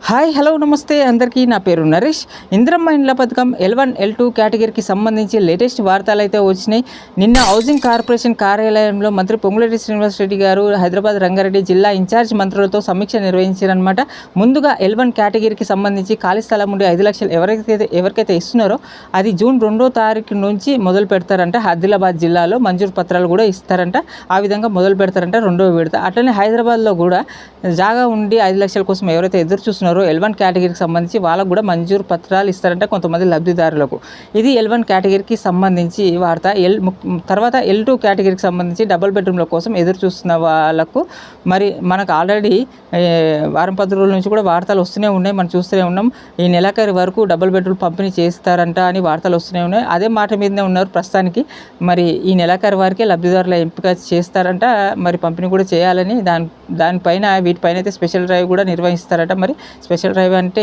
Hi hello నమస్తే అందరికీ. నా పేరు నరేష్. ఇందిరమ్మ ఇండ్ల పథకం L1 L2 కేటగిరీకి సంబంధించి లేటెస్ట్ వార్తలు అయితే వచ్చినాయి. నిన్న హౌసింగ్ కార్పొరేషన్ కార్యాలయంలో మంత్రి పొంగులేటి శ్రీనివాసరెడ్డి గారు హైదరాబాద్ రంగారెడ్డి జిల్లా ఇన్ఛార్జ్ మంత్రులతో సమీక్ష నిర్వహించారనమాట. ముందుగా L1 కేటగిరీకి సంబంధించి ఖాళీ స్థలం ఉండి 5 లక్షలు ఎవరికైతే ఇస్తున్నారో అది జూన్ 2వ తారీఖు నుంచి మొదలు పెడతారంట. ఆదిలాబాద్ జిల్లాలో మంజూరు పత్రాలు కూడా ఇస్తారంట. ఆ విధంగా మొదలు పెడతారంట 2వ విడత. అట్లనే హైదరాబాద్లో కూడా జాగా ఉండి 5 లక్షల కోసం ఎవరైతే ఎదురు చూస్తున్నారో L1 కేటగిరీకి సంబంధించి వాళ్ళకు కూడా మంజూరు పత్రాలు ఇస్తారంట కొంతమంది లబ్ధిదారులకు. ఇది L1 కేటగిరీకి సంబంధించి వార్త. తర్వాత L2 కేటగిరీకి సంబంధించి డబుల్ బెడ్రూమ్ల కోసం ఎదురు చూస్తున్న వాళ్ళకు మరి మనకు ఆల్రెడీ వారం 10 రోజుల నుంచి కూడా వార్తలు వస్తూనే ఉన్నాయి, మనం చూస్తూనే ఉన్నాం. ఈ నెలాఖరు వరకు డబుల్ బెడ్రూమ్ పంపిణీ చేస్తారంట అని వార్తలు వస్తూనే ఉన్నాయి. అదే మాట మీదనే ఉన్నారు ప్రస్తుతానికి. మరి ఈ నెలాఖరు వరకే లబ్ధిదారుల ఎంపిక చేస్తారంట, మరి పంపిణీ కూడా చేయాలని దానిపైన వీటిపైన అయితే స్పెషల్ డ్రైవ్ కూడా నిర్వహిస్తారట. మరి స్పెషల్ డ్రైవ్ అంటే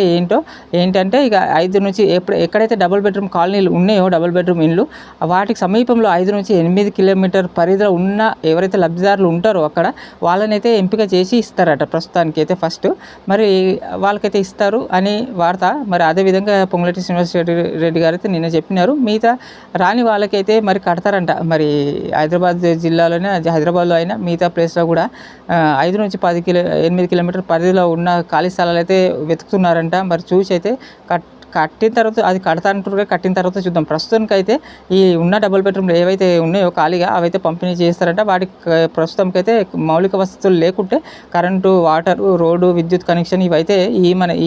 ఏంటంటే ఇక 5 నుంచి ఎక్కడైతే డబుల్ బెడ్రూమ్ కాలనీలు ఉన్నాయో, డబుల్ బెడ్రూమ్ ఇండ్లు, వాటికి సమీపంలో 5 నుంచి 8 కిలోమీటర్ పరిధిలో ఉన్న ఎవరైతే లబ్ధిదారులు ఉంటారో అక్కడ వాళ్ళనైతే ఎంపిక చేసి ఇస్తారట ప్రస్తుతానికి అయితే ఫస్ట్. మరి వాళ్ళకైతే ఇస్తారు అని వార్త. మరి అదేవిధంగా పొంగులేటి శ్రీనివాసరెడ్డి గారు అయితే నిన్న చెప్పినారు, మిగతా రాని వాళ్ళకైతే మరి కడతారంట. మరి హైదరాబాద్ జిల్లాలోనే, హైదరాబాద్లో అయినా మిగతా ప్లేస్లో కూడా 5 నుంచి 8 కిలోమీటర్ పరిధిలో ఉన్న ఖాళీ స్థలాలు అయితే వెతుకుతున్నారంట. మరి చూసి అయితే కట్టిన తర్వాత అది కడతాంటారు, కట్టిన తర్వాత చూద్దాం. ప్రస్తుతానికి అయితే ఈ ఉన్న డబుల్ బెడ్రూమ్లు ఏవైతే ఉన్నాయో ఖాళీగా అవైతే పంపిణీ చేస్తారంట. వాటికి ప్రస్తుతానికి అయితే మౌలిక వసతులు లేకుంటే కరెంటు, వాటర్, రోడ్డు, విద్యుత్ కనెక్షన్ ఇవైతే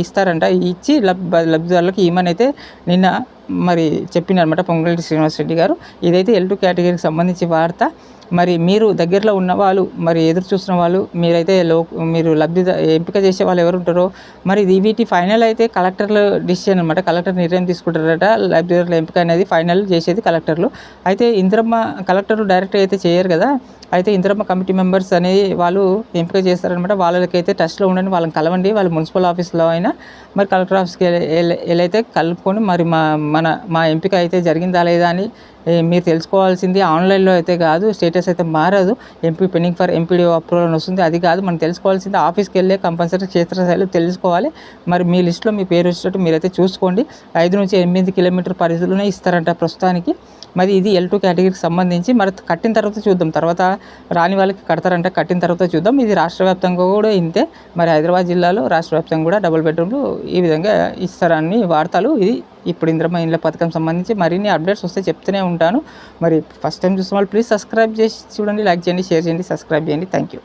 ఇస్తారంట. ఇచ్చి లబ్ధిదారులకు అయితే నిన్న మరి చెప్పినారన్నమాట పొంగులేటి శ్రీనివాసరెడ్డి గారు. ఇదైతే L2 కేటగిరీకి సంబంధించి వార్త. మరి మీరు దగ్గరలో ఉన్న వాళ్ళు, మరి ఎదురు చూస్తున్న వాళ్ళు, మీరు ఎంపిక చేసే వాళ్ళు ఎవరు ఉంటారో మరి వీటి ఫైనల్ అయితే కలెక్టర్ల డిసిషన్ అనమాట. కలెక్టర్ నిర్ణయం తీసుకుంటారట. లబ్ధిదారుల ఎంపిక అనేది ఫైనల్ చేసేది కలెక్టర్లు. అయితే కలెక్టర్లు డైరెక్ట్ అయితే చేయరు కదా. అయితే ఇందిరమ్మ కమిటీ మెంబర్స్ అనేది వాళ్ళు ఎంపిక చేస్తారనమాట. వాళ్ళకైతే టచ్లో ఉండండి, వాళ్ళని కలవండి. వాళ్ళు మున్సిపల్ ఆఫీస్లో అయినా మరి కలెక్టర్ ఆఫీస్కి వెళ్ళైతే కలుపుకొని మరి మా ఎంపిక అయితే జరిగిందా లేదా అని మీరు తెలుసుకోవాల్సింది. ఆన్లైన్లో అయితే కాదు, స్టేటస్ అయితే మారదు. పెండింగ్ ఫర్ ఎంపీడీఓ అప్రూవల్ అని వస్తుంది, అది కాదు. మనం తెలుసుకోవాల్సింది ఆఫీస్కి వెళ్ళే కంపల్సరీ క్షేత్రస్థాయిలో తెలుసుకోవాలి. మరి మీ లిస్టులో మీ పేరు వచ్చేటట్టు మీరైతే చూసుకోండి. 5 నుంచి 8 కిలోమీటర్ పరిధిలోనే ఇస్తారంట ప్రస్తుతానికి. మరి ఇది L2 కేటగిరీకి సంబంధించి. మరి కట్టిన తర్వాత చూద్దాం, తర్వాత రాని వాళ్ళకి కడతారంట. కట్టిన తర్వాత చూద్దాం. ఇది రాష్ట్ర వ్యాప్తంగా కూడా ఇంతే. మరి హైదరాబాద్ జిల్లాలో రాష్ట్ర వ్యాప్తంగా కూడా డబుల్ బెడ్రూమ్లు ఈ విధంగా ఇస్తారని వార్తలు. ఇది ఇప్పుడు ఇందిరమ్మ ఇండ్ల పథకం సంబంధించి మరిన్ని అప్డేట్స్ వస్తే చెప్తూనే ఉంటాను. మరి ఫస్ట్ టైం చూసిన వాళ్ళు ప్లీజ్ సబ్స్క్రైబ్ చేసి చూడండి, లైక్ చేయండి, షేర్ చేయండి, సబ్స్క్రైబ్ చేయండి. Thank you.